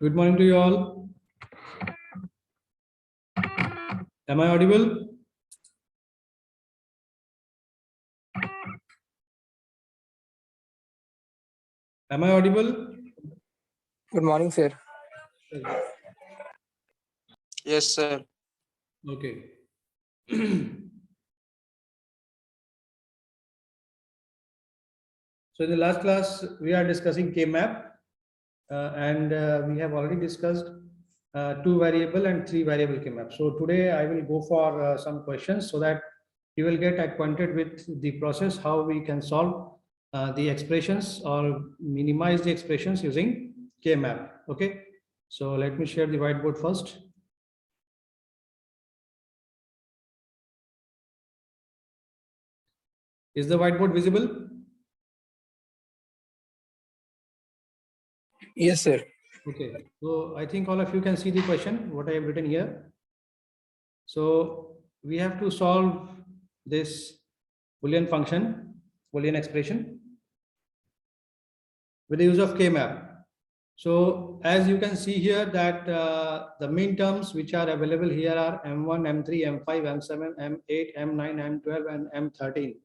Good morning to you all. Am I audible? Am I audible? Good morning, sir. Yes, sir. Okay. So in the last class, we are discussing K-map, and we have already discussed 2 variable and 3 variable K-map. So today I will go for some questions so that you will get acquainted with the process, how we can solve the expressions or minimize the expressions using K-map. Okay. So let me share the whiteboard first. Is the whiteboard visible? Yes, sir. Okay, so I think all of you can see the question, what I have written here. So we have to solve this Boolean function, Boolean expression with the use of K-map. So as you can see here that the min terms which are available here are M1, M3, M5, M7, M8, M9, M12 and M13.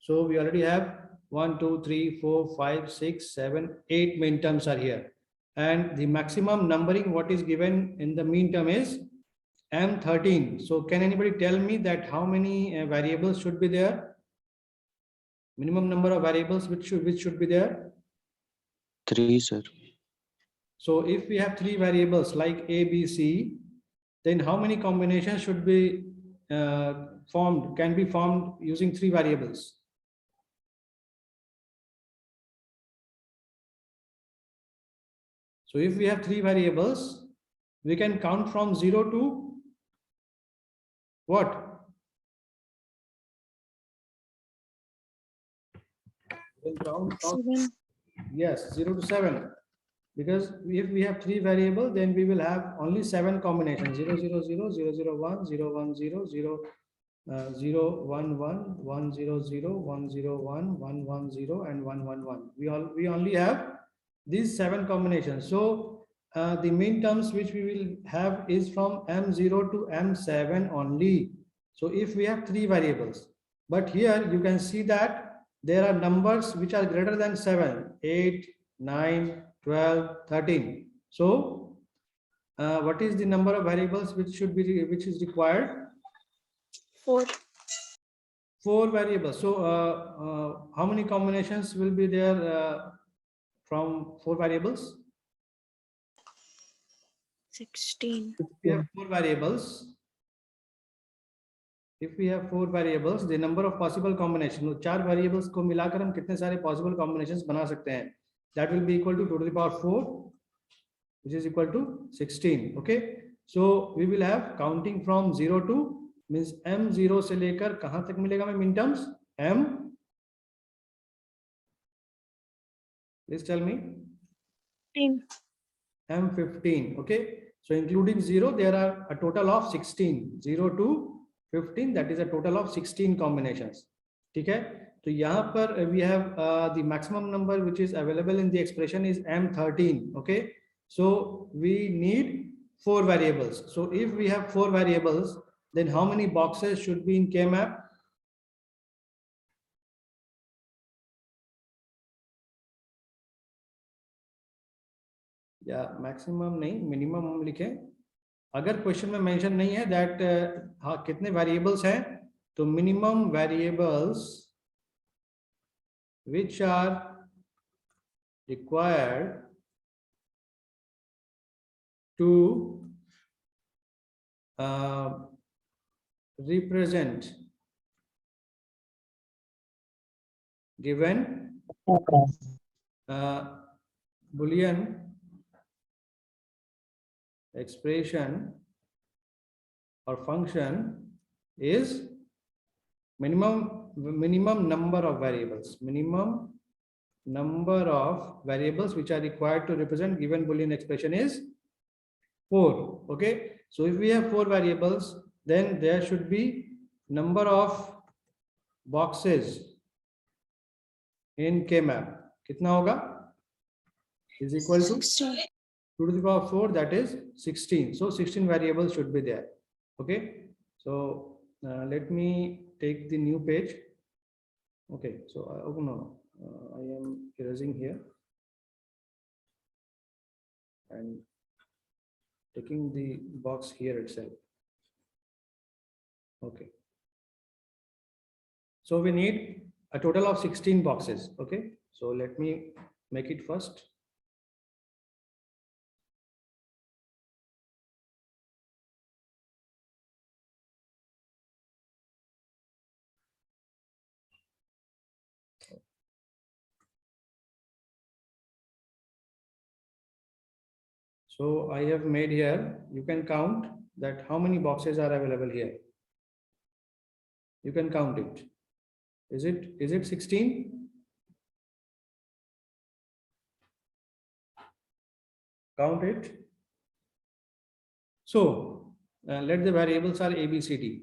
So we already have 1, 2, 3, 4, 5, 6, 7, 8 min terms are here. And the maximum numbering what is given in the min term is M13. So can anybody tell me that how many variables should be there? Minimum number of variables which should be there? 3, sir. So if we have 3 variables like A, B, C, then how many combinations should be can be formed using 3 variables? So if we have 3 variables, we can count from 0 to what? Count, 7. yes, 0 to 7. Because if we have 3 variables, then we will have only 7 combinations: 0, 0, 0, 0, 0, 1, 0, 1, 0, 0, 0, 1, 1, 1, 0, 0, 1, 0, 1, 1, 1, 0, and 1, 1, 1. We only have these 7 combinations. So the min terms which we will have is from M0 to M7 only. So if we have 3 variables, but here you can see that there are numbers which are greater than 7, 8, 9, 12, 13. So what is the number of variables which is required? 4. 4 variables. So how many combinations will be there from 4 variables? 16. If we have 4 variables, the number of possible combinations, 4 variables को मिलाकर हम कितने सारे possible combinations बना सकते हैं? That will be equal to 2 to the power 4, which is equal to 16. Okay, so we will have counting from 0 to, means M0 से लेकर कहां तक मिलेगा हमें min terms? M, please tell me. 15. M15. Okay, so including 0, there are a total of 16. 0 to 15, that is a total of 16 combinations. Okay, so यहाँ पर we have the maximum number which is available in the expression is M13. Okay, so we need 4 variables. So if we have 4 variables, then how many boxes should be in K-map? या maximum नहीं, minimum हम लिखें. अगर question में mention नहीं है that हाँ कितने वेरिएबल्स हैं, तो minimum variables which are required to represent given Boolean expression or function is minimum number of variables. Minimum number of variables which are required to represent given Boolean expression is 4. Okay, so if we have 4 variables, then there should be number of boxes in K-map. कितना होगा? Is equal to 16. 2 to the power 4, that is 16. So 16 variables should be there. Okay, so let me take the new page. Okay, so I am erasing here and taking the box here itself. Okay, so we need a total of 16 boxes. Okay, so let me make it first. So I have made here, you can count that how many boxes are available here. You can count it. Is it 16? Count it. So let the variables are A, B, C, D.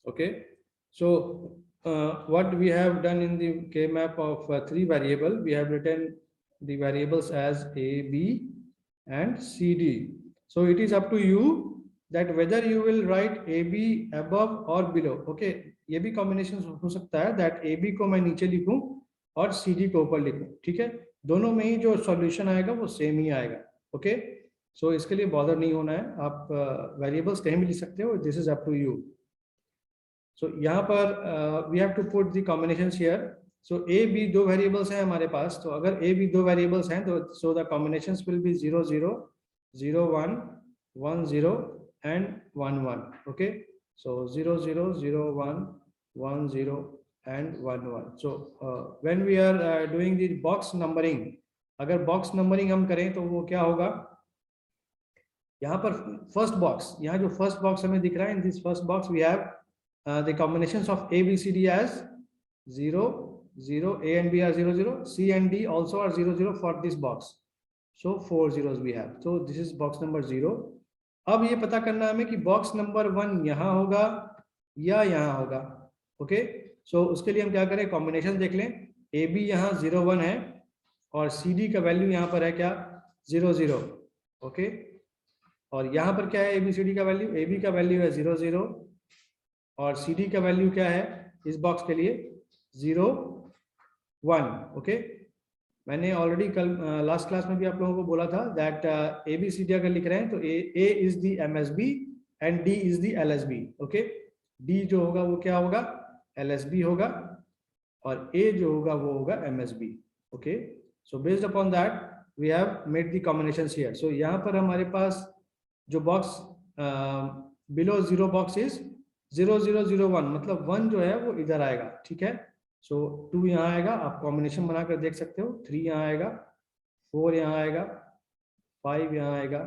Okay. So what we have done in the K-map of 3 variable, we have written the variables as A, B and C, D. So it is up to you that whether you will write A, B above or below. Okay, ये भी combinations हो सकता है that A, B को मैं नीचे लिखूं और C, D को ऊपर लिखूं. ठीक है, दोनों में ही जो solution आएगा वो same ही आएगा. Okay, so इसके लिए bother नहीं होना है. आप variables कहीं भी लिख सकते हो. This is up to you. So यहाँ पर we have to put the combinations here. So A, B दो variables हैं हमारे पास. तो अगर A, B दो variables हैं तो so the combinations will be 0, 0, 0, 1, 1, 0 and 1, 1. Okay. So 0, 0, 0, 1, 1, 0 and 1, 1. So when we are doing the box numbering, अगर box numbering हम करें तो वो क्या होगा? यहाँ पर first box, यहाँ जो first box हमें दिख रहा है, in this first box we have the combinations of A, B, C, D as 0, 0, A and B are 0, 0, C and D also are 0, 0 for this box. So 4 zeros we have. So this is box number 0. अब ये पता करना हमें कि box number 1 यहाँ होगा या यहाँ होगा. Okay. So उसके लिए हम क्या करें? Combination देख लें. A, B यहाँ 0, 1 है और C, D का वैल्यू यहाँ पर है क्या? 0, 0. Okay. और यहाँ पर क्या है? A, B, C, D का वैल्यू? A, B का वैल्यू है 0, 0 और सी डी का वैल्यू क्या है इस बॉक्स के लिए? 0, 1. ओके, मैंने ऑलरेडी कल लास्ट क्लास में भी आप लोगों को बोला था that A B C D अगर लिख रहे हैं तो A is the MSB and D is the LSB. Okay, D जो होगा वो क्या होगा? एलएसबी होगा और ए जो होगा वो होगा MSB. Okay, so based upon that we have made the combinations here. So यहाँ पर हमारे पास जो बॉक्स बिलो 0 बॉक्स इज 0, 0, 0, 1, मतलब 1 जो है वो इधर आएगा. ठीक है, सो 2 यहाँ आएगा. आप कॉम्बिनेशन बनाकर देख सकते हो. 3 यहाँ आएगा, 4 यहाँ आएगा, 5 यहाँ आएगा,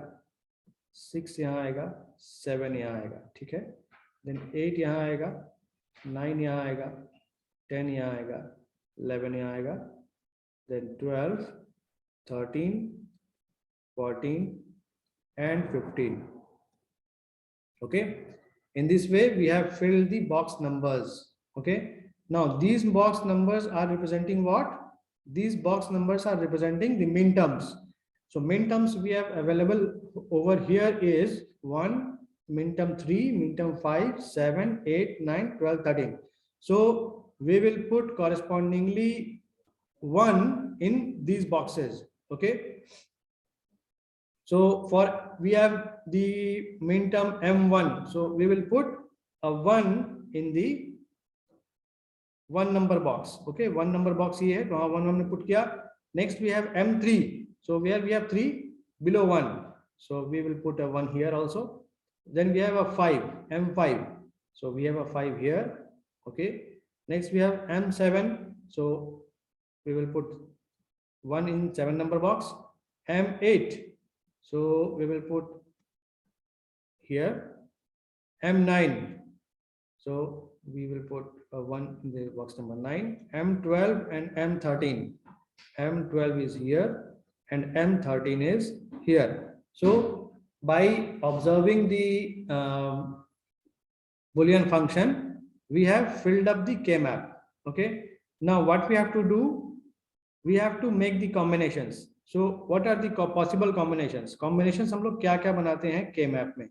6 यहाँ आएगा, 7 यहाँ आएगा. ठीक है, देन 8 यहाँ आएगा, 9 यहाँ आएगा, 10 यहाँ आएगा, 11 यहाँ आएगा, then 12, 13, 14 and 15. Okay. In this way, we have filled the box numbers. Okay. Now these box numbers are representing what? These box numbers are representing the min terms. So min terms we have available over here is 1, min term 3, min term 5, 7, 8, 9, 12, 13. So we will put correspondingly 1 in these boxes. Okay. So for we have the min term M1. So we will put a 1 in the 1 number box. Okay, 1 number box here. तो 1 हमने put किया. Next we have M3. So where we have 3 below 1. So we will put a 1 here also. Then we have a 5, M5. So we have a 5 here. Okay. Next we have M7. So we will put 1 in 7 number box. M8. So we will put here M9. So we will put a 1 in the box number 9. M12 and M13. M12 is here and M13 is here. So by observing the Boolean function, we have filled up the K-map. Okay. Now what we have to do, we have to make the combinations. So what are the possible combinations? Combinations हम लोग क्या क्या बनाते हैं K-map में?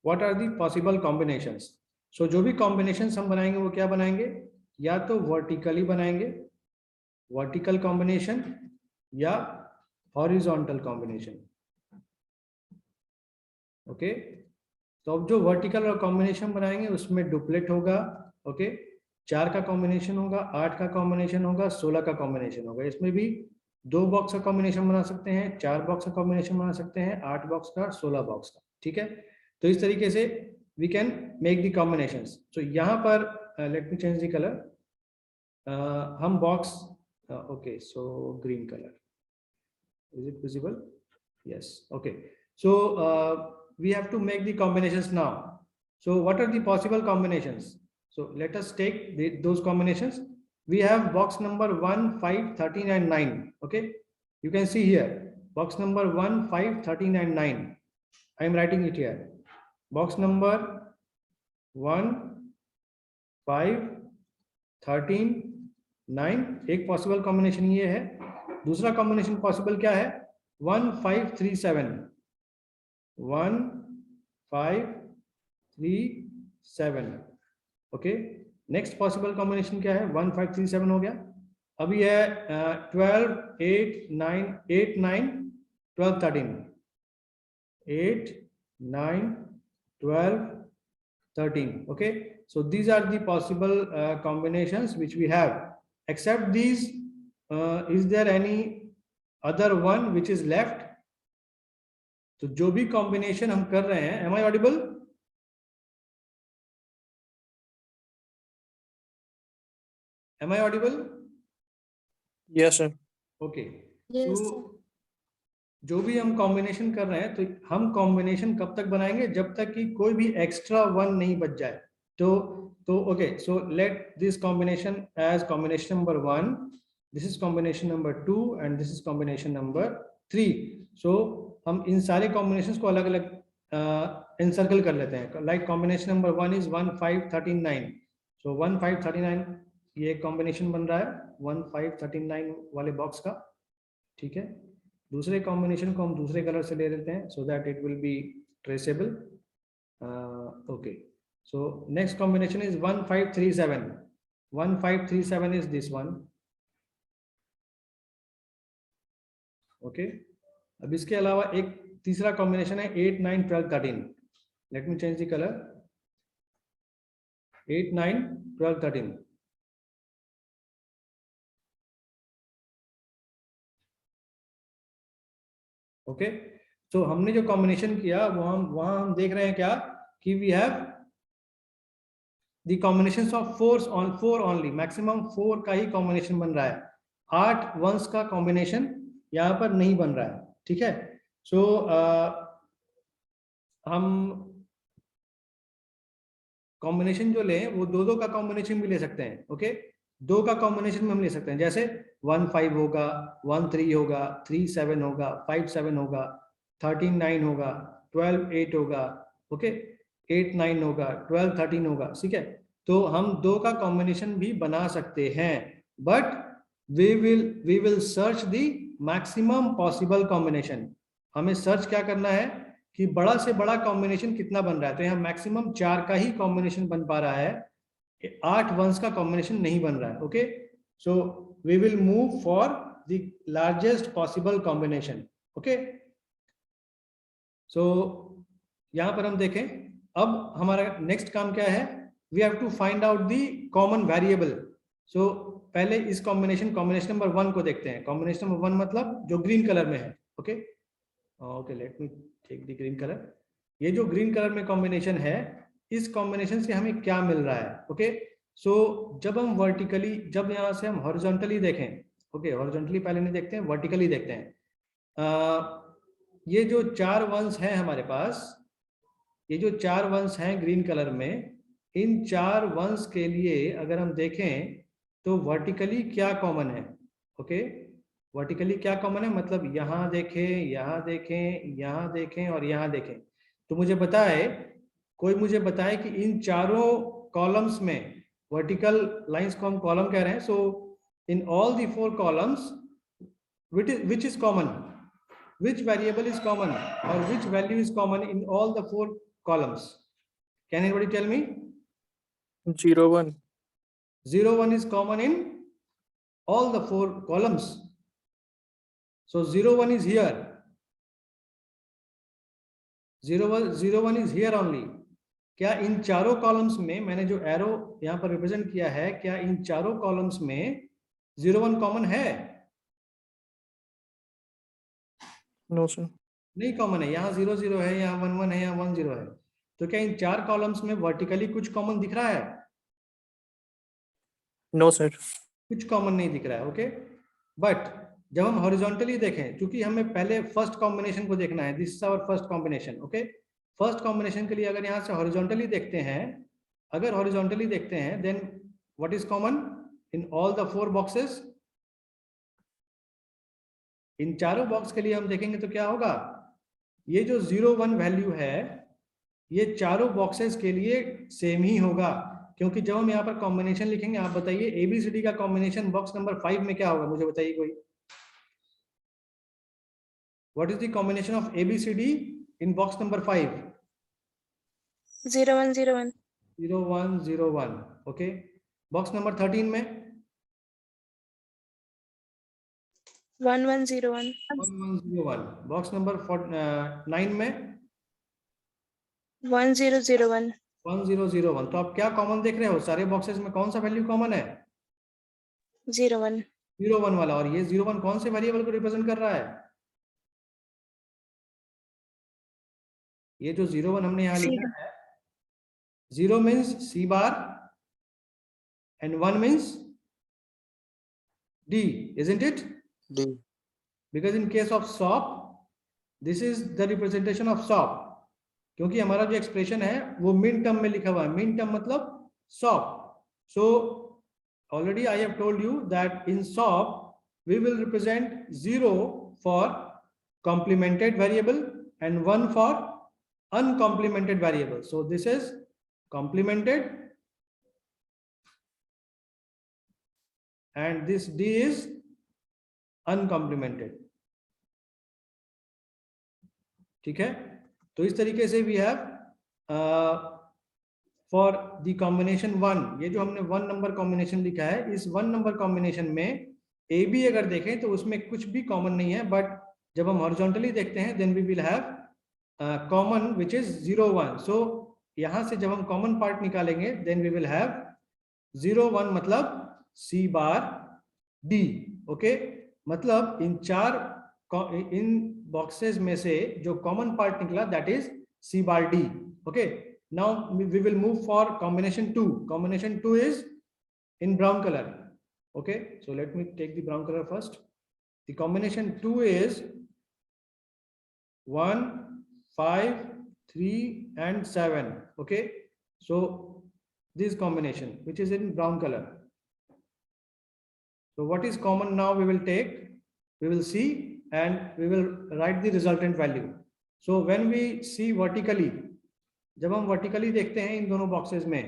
What are the possible combinations? So जो भी combinations हम बनाएंगे वो क्या बनाएंगे? या तो vertically बनाएंगे, vertical combination या horizontal combination. ओके तो अब जो वर्टिकल और कॉम्बिनेशन बनाएंगे उसमें डुप्लेट होगा. ओके 4 का कॉम्बिनेशन होगा, 8 का कॉम्बिनेशन होगा, 16 का कॉम्बिनेशन होगा. इसमें भी 2 बॉक्स का कॉम्बिनेशन बना सकते हैं, 4 बॉक्स का कॉम्बिनेशन बना सकते हैं, 8 बॉक्स का, 16 बॉक्स का. ठीक है, तो इस तरीके से we can make the combinations. तो यहाँ पर let me change the colour. हम box okay so green colour, is it visible? Yes. Okay so we have to make the combinations now. So what are the possible combinations? So let us take those combinations. We have box number 1, 5, 13 and 9. Okay, you can see here box number 1, 5, 13 and 9. I am writing it here. Box number 1, 5, 13, 9 एक possible combination ये है. दूसरा combination possible क्या है? 1, 5, 3, 7. 1, 5, 3, 7. Okay next possible combination क्या है? 1, 5, 3, 7 हो गया. अभी है 12, 8, 9, 8, 9, 12, 13. 8, 9, 12, 13. Okay, so these are the possible combinations which we have. Except these, is there any other one which is left? तो जो भी कॉम्बिनेशन हम कर रहे हैं, am I audible? Am I audible? Yes sir. Okay Yes, तो जो भी हम कॉम्बिनेशन कर रहे हैं तो हम कॉम्बिनेशन कब तक बनाएंगे? जब तक कि कोई भी एक्स्ट्रा 1 नहीं बच जाए. तो okay so let this combination as combination number 1, this is combination number 2 and this is combination number 3. So हम इन सारे कॉम्बिनेशंस को अलग अलग एनसर्कल कर लेते हैं. Like combination number 1 is 1, 5, 13, 9. सो 1, 5, 39 ये कॉम्बिनेशन बन रहा है 1, 5, 13, 9 वाले बॉक्स का. ठीक है, दूसरे कॉम्बिनेशन को हम दूसरे कलर से ले लेते हैं so that it will be traceable. Okay so next combination is 1, 5, 3, 7. 1, 5, 3, 7 is this one. Okay अब इसके अलावा एक तीसरा कॉम्बिनेशन है 8, 9, 12, 13. Late me change the colour. 8, 9, 12, 13. Okay तो हमने जो कॉम्बिनेशन किया वो वहां हम देख रहे हैं क्या कि we have the combinations of 4 only. Maximum 4 का ही कॉम्बिनेशन बन रहा है. 8 वंस का कॉम्बिनेशन यहाँ पर नहीं बन रहा है. ठीक है, सो हम कॉम्बिनेशन जो लें वो 2 का कॉम्बिनेशन भी ले सकते हैं. ओके 2 का कॉम्बिनेशन में हम ले सकते हैं, जैसे 1, 5 होगा, 1, 3 होगा, 3, 7 होगा, 5, 7 होगा, 13, 9 होगा, 12, 8 होगा. ओके 8, 9 होगा, 12, 13 होगा. ठीक है, तो हम 2 का कॉम्बिनेशन भी बना सकते हैं, but we will search the maximum possible combination. हमें सर्च क्या करना है कि बड़ा से बड़ा कॉम्बिनेशन कितना बन रहा है. तो यहाँ मैक्सिमम 4 का ही कॉम्बिनेशन बन पा रहा है, 8 वंस का कॉम्बिनेशन नहीं बन रहा है. Okay so we will move for the largest possible combination. Okay so यहां पर हम देखें अब हमारा नेक्स्ट काम क्या है. We have to find out the common variable. So पहले इस कॉम्बिनेशन नंबर 1 को देखते हैं. कॉम्बिनेशन नंबर 1 मतलब जो ग्रीन कलर में है. Okay okay let me take the green colour. ये जो ग्रीन कलर में कॉम्बिनेशन है, इस कॉम्बिनेशन से हमें क्या मिल रहा है. ओके सो जब हम वर्टिकली, जब यहाँ से हम हॉरिजॉन्टली देखें, ओके हॉरिजॉन्टली पहले नहीं देखते हैं, वर्टिकली देखते हैं. ये जो 4 वंस हैं हमारे पास, ये जो 4 वंस हैं ग्रीन कलर में, इन 4 वंस के लिए अगर हम देखें तो वर्टिकली क्या कॉमन है. ओके वर्टिकली क्या कॉमन है मतलब यहाँ देखें, यहाँ देखें, यहाँ देखें और यहाँ देखें. तो मुझे पता है कोई मुझे बताए कि इन चारों कॉलम्स में, वर्टिकल लाइंस को हम कॉलम कह रहे हैं, so in all the 4 columns which is common, which variable is common or which value is common in all the 4 columns? Can anybody tell me? 0, 1. 0, 1 is common in all the 4 columns. So 0, 1 is here. 0, 1 is here only. क्या इन चारों columns में, मैंने जो arrow यहाँ पर represent किया है, क्या इन चारों कॉलम्स में 0, 1 कॉमन है? No, sir. नहीं कॉमन है। यहाँ 0, 0 है, यहाँ 1, 1 है, यहाँ 1, 0 है। तो क्या इन 4 कॉलम्स में वर्टिकली कुछ कॉमन दिख रहा है? No, sir. कुछ कॉमन नहीं दिख रहा है। ओके, बट जब हम हॉरिजॉन्टली देखें, क्योंकि हमें पहले फर्स्ट कॉम्बिनेशन को देखना है, this is our first combination. Okay, first combination के लिए अगर यहाँ से हॉरिजॉन्टली देखते हैं, अगर हॉरिजॉन्टली देखते हैं, then what is common in all the 4 boxes? इन चारों बॉक्स के लिए हम देखेंगे तो क्या होगा, ये जो 0, 1 वैल्यू है, ये चारों बॉक्सेस के लिए सेम ही होगा। क्योंकि जब हम यहाँ पर कॉम्बिनेशन लिखेंगे, आप बताइए ABCD का कॉम्बिनेशन बॉक्स नंबर 5 में क्या होगा, मुझे बताइए कोई। What is the combination of ABCD in box number 5? 0, 1, 0, 1. 0, 1, 0, 1। Okay, box number 13 में 1, 1, 0, 1. 1, 1, 0, 1। बॉक्स नंबर 9 में 1, 0, 0, 1. 1, 0, 0, 1। तो आप क्या कॉमन देख रहे हो, सारे बॉक्सेस में कौन सा वैल्यू कॉमन है? 0, 1. 0, 1 वाला। और ये 0, 1 कौन से वेरिएबल को रिप्रेजेंट कर रहा है? ये जो 0, 1 हमने यहाँ लिखा है, 0 means C bar and 1 means D, isn't it? D. Because in case of SOP, this is the representation of SOP. क्योंकि हमारा जो एक्सप्रेशन है वो मिन टर्म में लिखा हुआ है। मिन टर्म मतलब SOP. So already I have told you that in SOP we will represent 0 for complemented variable and 1 for uncomplemented variable. So this is complemented and this D is uncomplemented. ठीक है, तो इस तरीके से we have for the combination 1, ये जो हमने 1 number combination लिखा है, इस 1 नंबर कॉम्बिनेशन में ए बी अगर देखें तो उसमें कुछ भी कॉमन नहीं है, बट जब हम हॉरिजॉन्टली देखते हैं then we will have common which is 0, 1। So यहां से जब हम कॉमन पार्ट निकालेंगे देन वी विल हैव 0, 1 मतलब C बार D। ओके, मतलब इन बॉक्सेस में से जो कॉमन पार्ट निकला that is C bar D। Okay, now we will move for combination 2। Combination 2 is in brown colour. Okay, so let me take the brown colour first. The combination 2 is 1, 5, 3 and 7। okay, so this combination which is in brown color. So what is common now we will take, we will see and we will write the resultant value. So when we see vertically, जब हम vertically देखते हैं इन दोनों boxes में,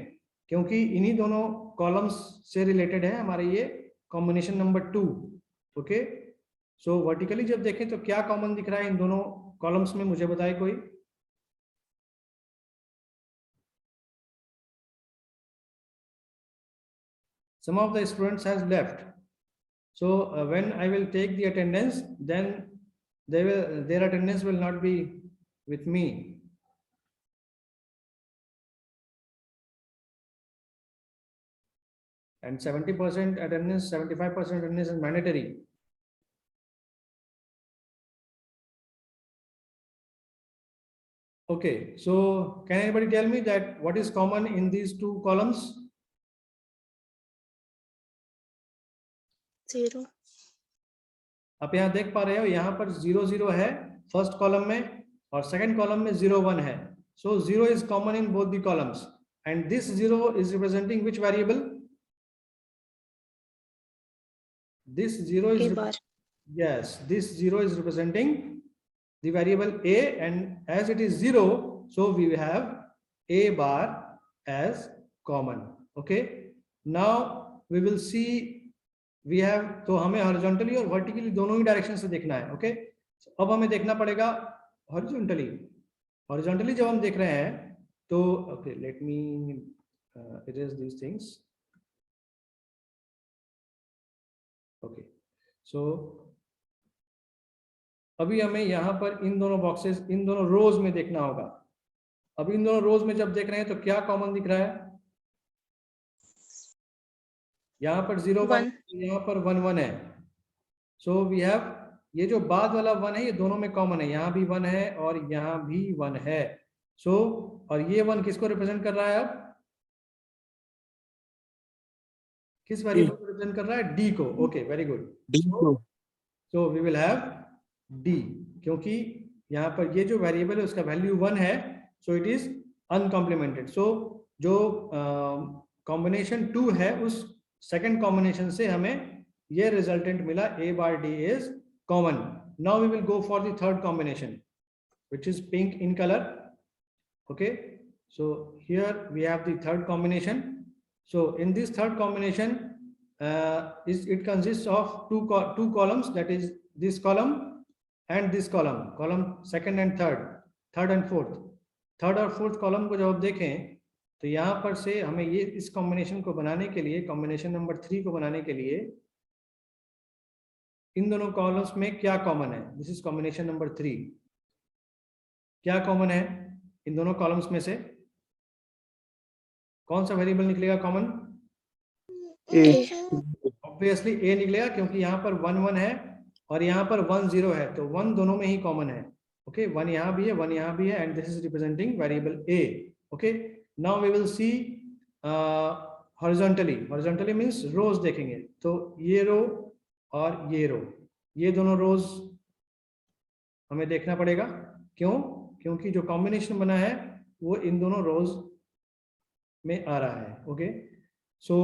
क्योंकि इन्हीं दोनों columns से related है हमारे ये combination number 2। okay, so vertically जब देखें तो क्या common दिख रहा है इन दोनों columns में, मुझे बताए कोई। Some of the students has left, so when I will take the attendance, then their attendance will not be with me. And 70% attendance, 75% attendance is mandatory. Okay, so can anybody tell me that what is common in these two columns? 0. आप यहाँ देख पा रहे हो, यहाँ पर 0, 0 है first column में और सेकंड कॉलम में 0, 1 है। So 0 is common in both the columns and this 0 is representing which variable? This 0 is A bar. yes, this 0 is representing the variable A, and as it is 0, so we have a bar as common. Okay, now we will see we have, तो हमें horizontally और vertically दोनों ही direction से देखना है. Okay, अब हमें देखना पड़ेगा horizontally जब हम देख रहे हैं तो okay, let me erase these things. Okay, so अभी हमें यहाँ पर इन दोनों बॉक्सेस, इन दोनों रोज में देखना होगा. अब इन दोनों रोज में जब देख रहे हैं तो क्या कॉमन दिख रहा है? यहाँ पर 0 1, यहाँ पर 1 1 है. सो वी हैव, ये जो बाद वाला 1 है ये दोनों में कॉमन है. यहाँ भी 1 है और यहाँ भी 1 है. सो और ये 1 किसको रिप्रेजेंट कर रहा है? अब किस वेरिएबल को रिप्रेजेंट कर रहा है? डी को. Okay, very good. So we will have D, क्योंकि यहाँ पर ये जो वेरिएबल है उसका वैल्यू 1 है. So it is अनकॉम्प्लीमेंटेड. सो जो कॉम्बिनेशन 2 है उस सेकंड कॉम्बिनेशन से हमें ये रिजल्टेंट मिला, a bar d is common. Now we will go for the third combination, which is pink in color. Okay, so here we have the third combination. So in this third combination, it consists of two columns, that is this column and this column second and third and fourth. Third और fourth column को जब आप देखें तो यहाँ पर से हमें ये इस कॉम्बिनेशन को बनाने के लिए, कॉम्बिनेशन नंबर 3 को बनाने के लिए इन दोनों कॉलम्स में क्या कॉमन है? This is combination number 3. क्या कॉमन है इन दोनों कॉलम्स में से? कौन सा वेरिएबल निकलेगा कॉमन? ऑब्वियसली ए निकलेगा, क्योंकि यहाँ पर 1 1 है और यहाँ पर 1 0 है, तो 1 दोनों में ही कॉमन है. ओके, 1 यहाँ भी है, 1 यहाँ भी है, and this is representing variable A. Okay, now we will see horizontally means rows देखेंगे. तो ये रो और ये रो, ये दोनों रोज हमें देखना पड़ेगा. क्यों? क्योंकि जो कॉम्बिनेशन बना है वो इन दोनों रोज में आ रहा है. Okay, so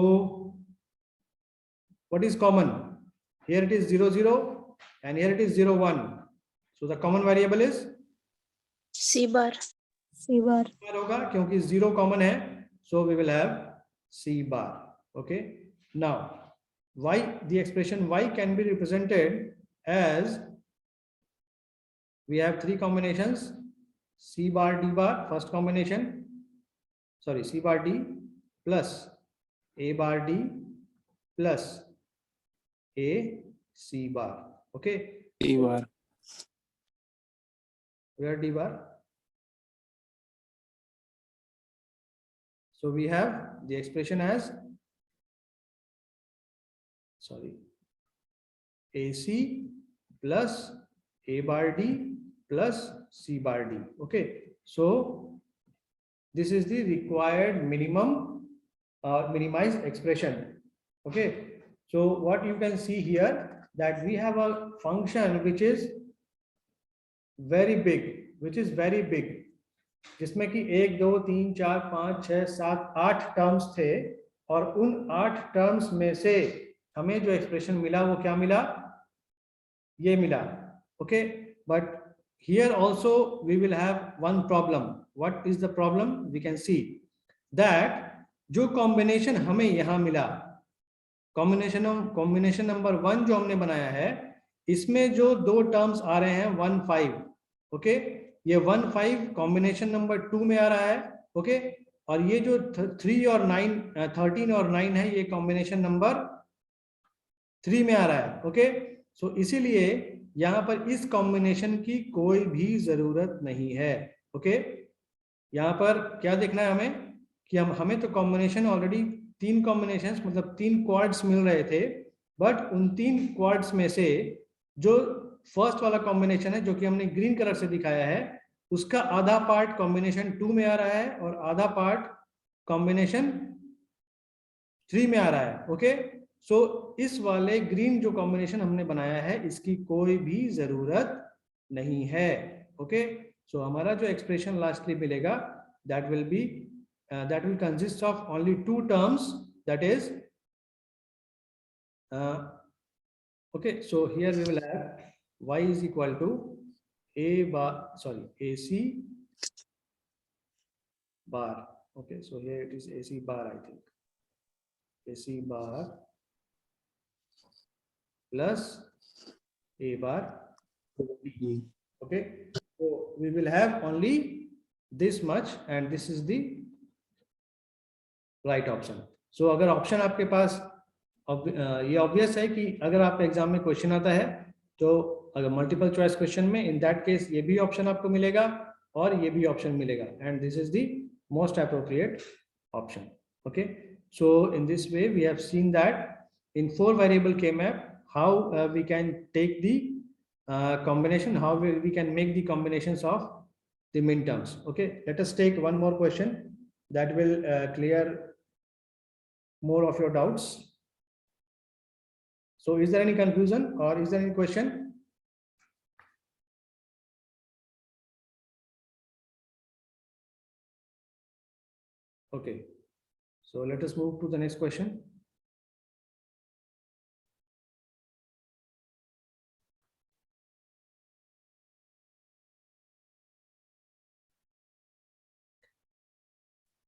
what is common? Here it is 0 0 and here it is 0 1. So the common variable is C bar. होगा, क्योंकि 0 कॉमन है. So we will have C bar. Okay, now y, the expression y can be represented as, we have 3 combinations, C bar D bar, first combination, sorry, C bar D plus A bar D plus A C bar. Okay, D bar. where D bar? So we have the expression as, sorry, AC plus A bar D plus C bar D. Okay, so this is the required minimum minimized expression. Okay, so what you can see here, that we have a function which is very big, जिसमें कि 1 2 3 4 5 6 7 8 terms थे, और उन 8 terms में से हमें जो expression मिला वो क्या मिला? ये मिला. Okay, but here also we will have one problem. What is the problem? We can see that जो कॉम्बिनेशन हमें यहाँ मिला, कॉम्बिनेशन नंबर 1 जो हमने बनाया है, इसमें जो 2 टर्म्स आ रहे हैं 1 5. ओके, ये 1 5 कॉम्बिनेशन नंबर 2 में आ रहा है. ओके, और ये जो 3 और 9 13 और 9 है, ये कॉम्बिनेशन नंबर 3 में आ रहा है. ओके, सो इसीलिए यहाँ पर इस कॉम्बिनेशन की कोई भी जरूरत नहीं है. ओके, यहाँ पर क्या देखना है हमें कि हमें तो कॉम्बिनेशन ऑलरेडी 3 कॉम्बिनेशंस, मतलब 3 क्वाड्स मिल रहे थे, बट उन 3 क्वाड्स में से जो फर्स्ट वाला कॉम्बिनेशन है, जो कि हमने ग्रीन कलर से दिखाया है, उसका आधा पार्ट कॉम्बिनेशन 2 में आ रहा है और आधा पार्ट कॉम्बिनेशन 3 में आ रहा है. ओके, सो इस वाले ग्रीन जो कॉम्बिनेशन हमने बनाया है, इसकी कोई भी जरूरत नहीं है. ओके, सो हमारा जो एक्सप्रेशन लास्टली मिलेगा, that will consist of only 2 terms, that is okay, so here we will have y is equal to AC bar. Okay, so here it is AC bar, I think. AC bar plus A bar. Okay, so we will have only this much and this is the right option. So अगर option आपके पास ये obvious है कि अगर आपके exam में question आता है तो अगर मल्टीपल चॉइस क्वेश्चन में इन दैट केस ये भी ऑप्शन आपको मिलेगा और ये भी ऑप्शन मिलेगा and this is the most appropriate option. Okay, so in this way we have seen that in 4 variable के map how we can take the combination, how we can make the combinations of the min terms. Okay, let us take one more question that will clear more of your doubts. So is there any confusion or is there any question? Okay, so let us move to the next question.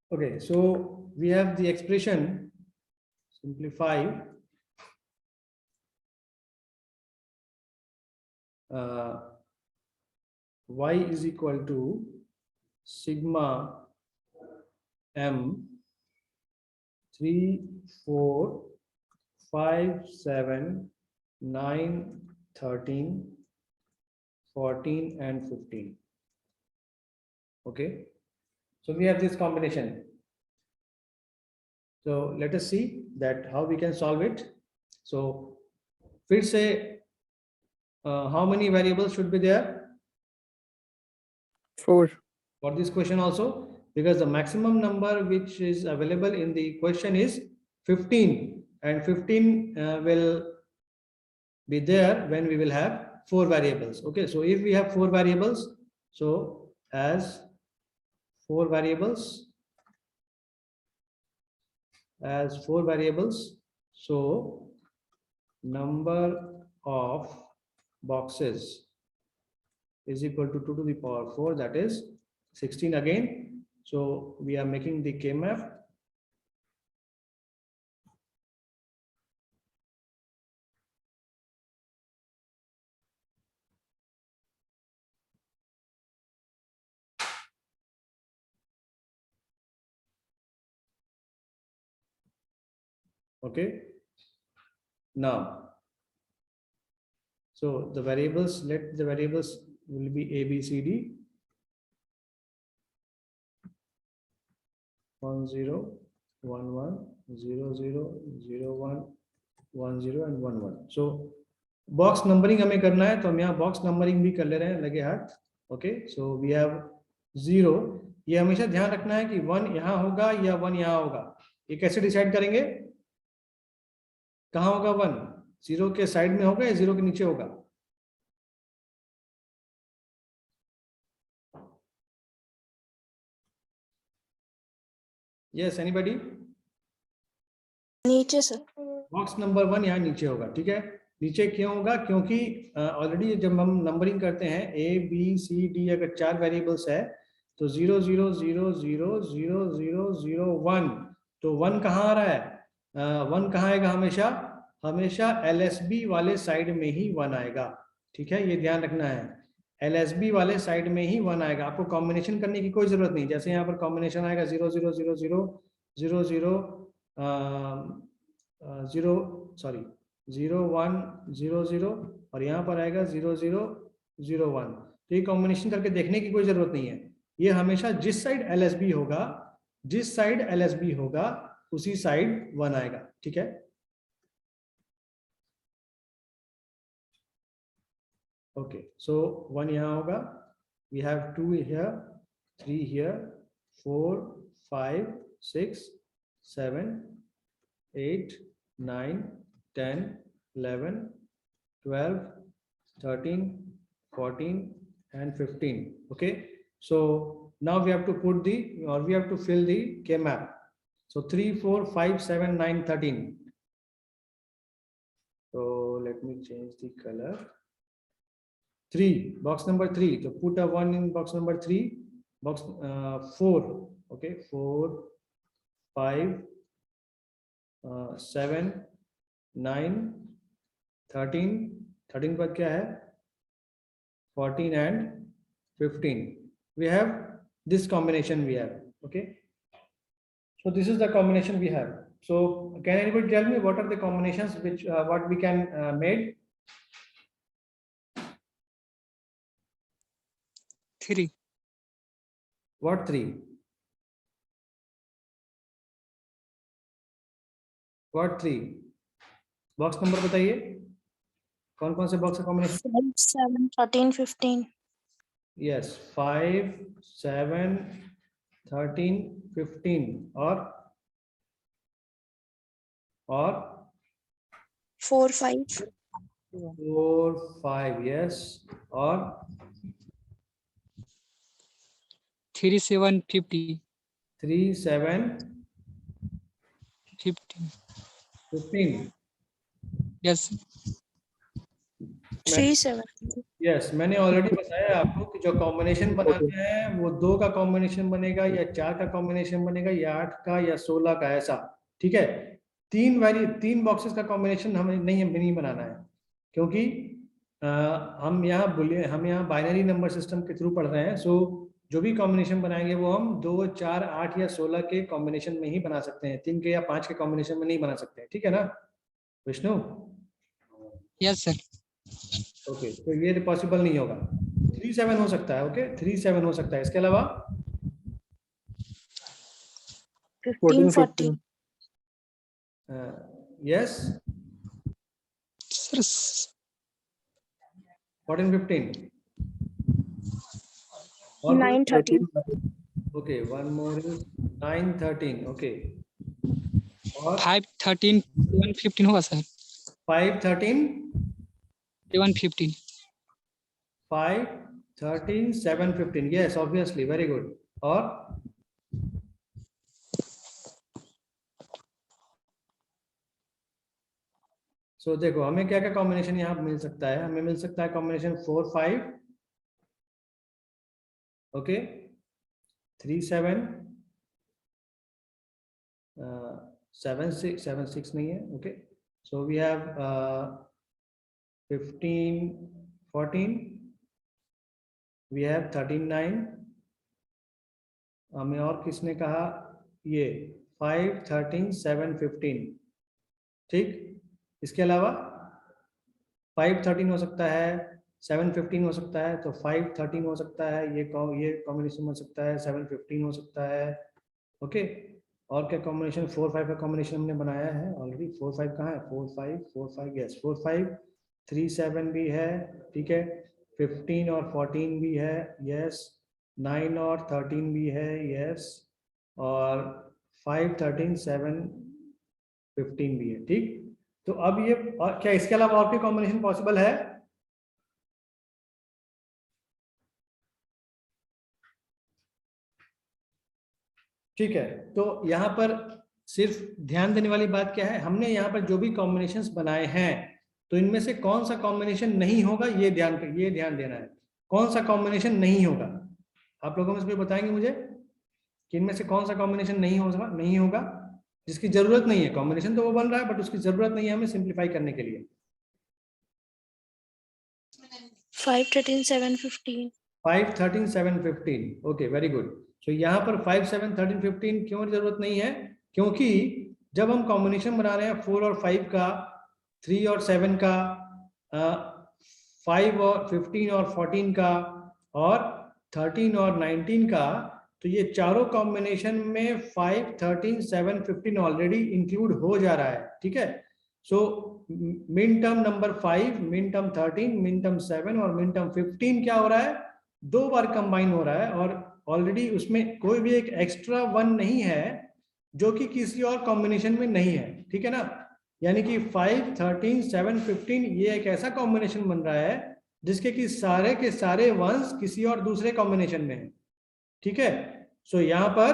Okay, so we have the expression simplify y is equal to sigma m 3 4 5 7 9 13 14 and 15. Okay, so we have this combination. So let us see that how we can solve it. So फिर से how many variables should be there 4. for this question also, because the maximum number which is available in the question is 15 and 15 will be there when we will have 4 variables. Okay, so if we have 4 variables, so as 4 variables, so number of boxes is equal to 2 to the power 4, that is 16 again. So we are making the K-map. Okay, now so the variables, let the variables will be A, B, C, D. 1 0 1 1 0 0 0 1 1 0 and 1 1. So box numbering हमें करना है तो हम यहाँ box numbering भी कर ले रहे हैं लगे हाथ. Okay, so we have 0. ये हमेशा ध्यान रखना है कि 1 यहाँ होगा या 1 यहाँ होगा. ये कैसे डिसाइड करेंगे कहाँ होगा 1? 0 के साइड में होगा या 0 के नीचे होगा? Yes, anybody? नीचे सर. बॉक्स नंबर 1 यहाँ नीचे होगा. ठीक है, नीचे क्यों होगा? क्योंकि ऑलरेडी जब हम नंबरिंग करते हैं A B C D अगर 4 वेरिएबल्स है तो 0 0 0 0 0 0 0 1, तो 1 कहाँ आ रहा है? 1 कहाँ आएगा? हमेशा LSB वाले साइड में ही 1 आएगा. ठीक है, ये ध्यान रखना है, LSB वाले साइड में ही 1 आएगा. आपको कॉम्बिनेशन करने की कोई जरूरत नहीं. जैसे यहाँ पर कॉम्बिनेशन आएगा 0 0 0 0 0 0 0 1 0 0 और यहाँ पर आएगा 0 0 0 1. तो ये कॉम्बिनेशन करके देखने की कोई जरूरत नहीं है. ये हमेशा जिस साइड LSB होगा उसी साइड 1 आएगा. ठीक है, ओके, सो 1 यहाँ होगा. We have 2 here, 3 here, 4 5 6 7 8 9 10 11 12 13 14 and 15. Okay, so now we have to put the, or we have to fill the K map. So 3 4 5 7 9 13. So let me change the color. 3, box number 3, so put a 1 in box number 3. Box 4, okay 4 5 7 9 13 13 पर क्या है 14 and 15 we have this combination we have. Okay, so this is the combination we have. So can anybody tell me what are the combinations which what we can made? 3. What 3? What 3? Box number बताइए, कौन कौन से box का combination? 5, 7, 13, 15. Yes 5 7 13 15 और 4, 5. 4 5 yes और 3, 7, 50. 3 7 15. 15 Yes. 3, 7. Yes मैंने already बताया आपको कि जो कॉम्बिनेशन बनाते हैं वो 2 का कॉम्बिनेशन बनेगा या 4 का कॉम्बिनेशन बनेगा या 8 का या 16 का, ऐसा। ठीक है, 3 बॉक्सेस का कॉम्बिनेशन हमें नहीं बनाना है, क्योंकि हम यहाँ बाइनरी नंबर सिस्टम के थ्रू पढ़ रहे हैं। सो जो भी कॉम्बिनेशन बनाएंगे वो हम 2 4 8 या 16 के कॉम्बिनेशन में ही बना सकते हैं, 3 के या 5 के कॉम्बिनेशन में नहीं बना सकते हैं। ठीक है ना विष्णु? Yes, sir. ओके, तो ये पॉसिबल नहीं होगा। 3 7 हो सकता है। ओके 3 7 हो सकता है, इसके अलावा 15, 40. Yes Sir, 14 15 9, 13. Okay one more is 9 13 okay और 5, 13, 7, 15 होगा sir. 5 13 7, 15. 5 13 7 15 yes obviously, very good. और सो देखो हमें क्या क्या कॉम्बिनेशन यहाँ मिल सकता है। हमें मिल सकता है कॉम्बिनेशन 4 5 ओके 3 7 7 6 नहीं है। Okay so we have 15 14 we have 13 9 हमें और किसने कहा ये 5 13 7 15 ठीक। इसके अलावा 5 13 हो सकता है, 7 15 हो सकता है, तो 5 13 हो सकता है, ये कॉम्बिनेशन हो सकता है, 7 15 हो सकता है। ओके और क्या कॉम्बिनेशन 4 5 का कॉम्बिनेशन हमने बनाया है ऑलरेडी। 4 5 कहाँ है 4 5 यस 4 5 3 7 भी है ठीक है, 15 और 14 भी है यस, 9 और 13 भी है यस, और 5 13 7 15 भी है ठीक। तो अब ये क्या इसके अलावा और कोई कॉम्बिनेशन पॉसिबल है? ठीक है, तो यहाँ पर सिर्फ ध्यान देने वाली बात क्या है, हमने यहाँ पर जो भी कॉम्बिनेशंस बनाए हैं तो इनमें से कौन सा कॉम्बिनेशन नहीं होगा ये ध्यान देना है। कौन सा कॉम्बिनेशन नहीं होगा आप लोगों में से कोई बताएंगे मुझे कि इनमें से कौन सा कॉम्बिनेशन नहीं होगा जिसकी जरूरत नहीं है। कॉम्बिनेशन तो वो बन रहा है बट उसकी जरूरत नहीं है हमें सिंप्लीफाई करने के लिए। 5, 13, 7, 15. 5 13 7 15 ओके वेरी गुड। सो यहाँ पर 5 7 13 15 क्यों जरूरत नहीं है, क्योंकि जब हम कॉम्बिनेशन बना रहे हैं 4 और 5 का, 3 और 7 का, 5 और 15 और 14 का, और 13 और 19 का, तो ये चारों कॉम्बिनेशन में 5 13 7 15 ऑलरेडी इंक्लूड हो जा रहा है ठीक है। सो min term number 5, min term 13, min term 7 और मिन टर्म 15 क्या हो रहा है 2 बार कंबाइन हो रहा है, और ऑलरेडी उसमें कोई भी एक एक्स्ट्रा 1 नहीं है जो कि किसी और कॉम्बिनेशन में नहीं है ठीक है ना। यानी कि 5 13 7 15 ये एक ऐसा कॉम्बिनेशन बन रहा है जिसके कि सारे के सारे वंस किसी और दूसरे कॉम्बिनेशन में है ठीक है। सो यहाँ पर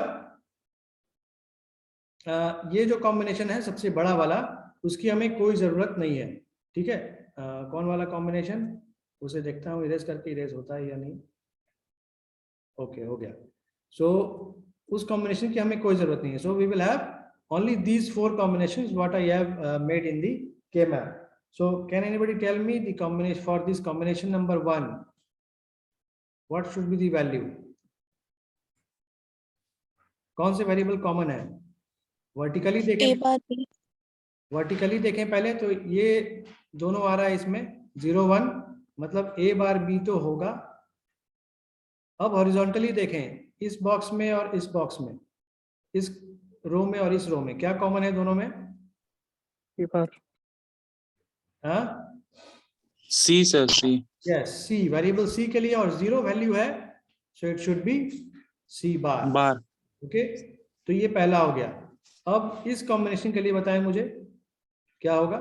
ये जो कॉम्बिनेशन है सबसे बड़ा वाला उसकी हमें कोई जरूरत नहीं है ठीक है। कौन वाला कॉम्बिनेशन उसे देखता हूँ इरेज करके, इरेज होता है या नहीं। ओके हो गया। सो उस कॉम्बिनेशन की हमें कोई जरूरत नहीं है. So we will have only these 4 combinations what I have made in the K-map. So can anybody tell me the combination for this combination number 1? What should be the value? कौन से variable common है? Vertically A देखें, bar B. Vertically देखें पहले तो ये दोनों आ रहा है इसमें 0 1, मतलब A बार B तो होगा. अब हॉरिजॉन्टली देखें इस बॉक्स में और इस बॉक्स में, इस रो में और इस रो में, क्या कॉमन है दोनों में? A bar. हाँ, C sir, C. Yes C, variable C के लिए और 0 वैल्यू है, so it should be C bar. Bar. Okay, तो ये पहला हो गया. अब इस कॉम्बिनेशन के लिए बताएं मुझे क्या होगा?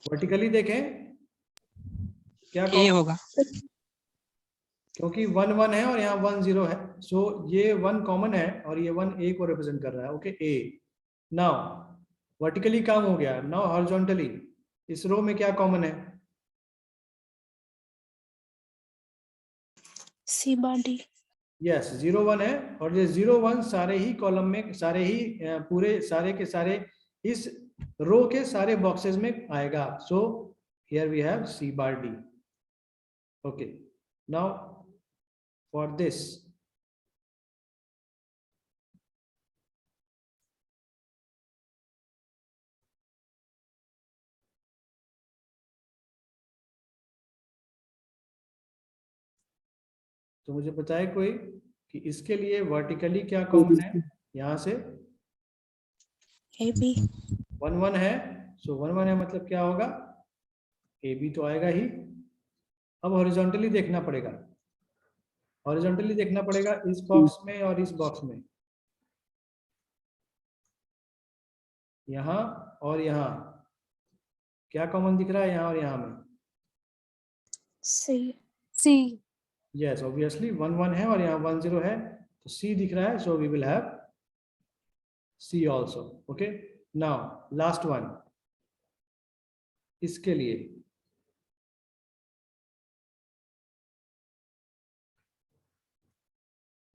वर्टिकली देखें क्या A होगा. क्योंकि 1 1 है और यहाँ 1 0 है, सो ये 1 कॉमन है और ये 1 A को रिप्रेजेंट कर रहा है. Okay, A. नाउ वर्टिकली काम हो गया. नाउ हॉरिजॉन्टली इस रो में क्या कॉमन है? C bar D. यस 0 1 है और ये 0 1 सारे ही कॉलम में, सारे ही पूरे सारे के सारे इस रो के सारे बॉक्सेस में आएगा. So here we have C bar D. Okay, now for this तो मुझे बताए कोई कि इसके लिए वर्टिकली क्या कॉमन है? यहाँ से A B. 1 1 है, सो 1 1 है मतलब क्या होगा? ए बी तो आएगा ही. अब हॉरिजॉन्टली देखना पड़ेगा, हॉरिजॉन्टली देखना पड़ेगा इस बॉक्स में और इस बॉक्स में, यहाँ और यहाँ क्या कॉमन दिख रहा है यहाँ और यहाँ में? C. C. यस ऑब्वियसली 1 1 है और यहाँ 1 0 है, तो सी दिख रहा है. So we will have C also. Okay, now last one इसके लिए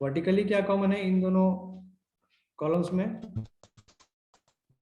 वर्टिकली क्या कॉमन है इन दोनों कॉलम्स में?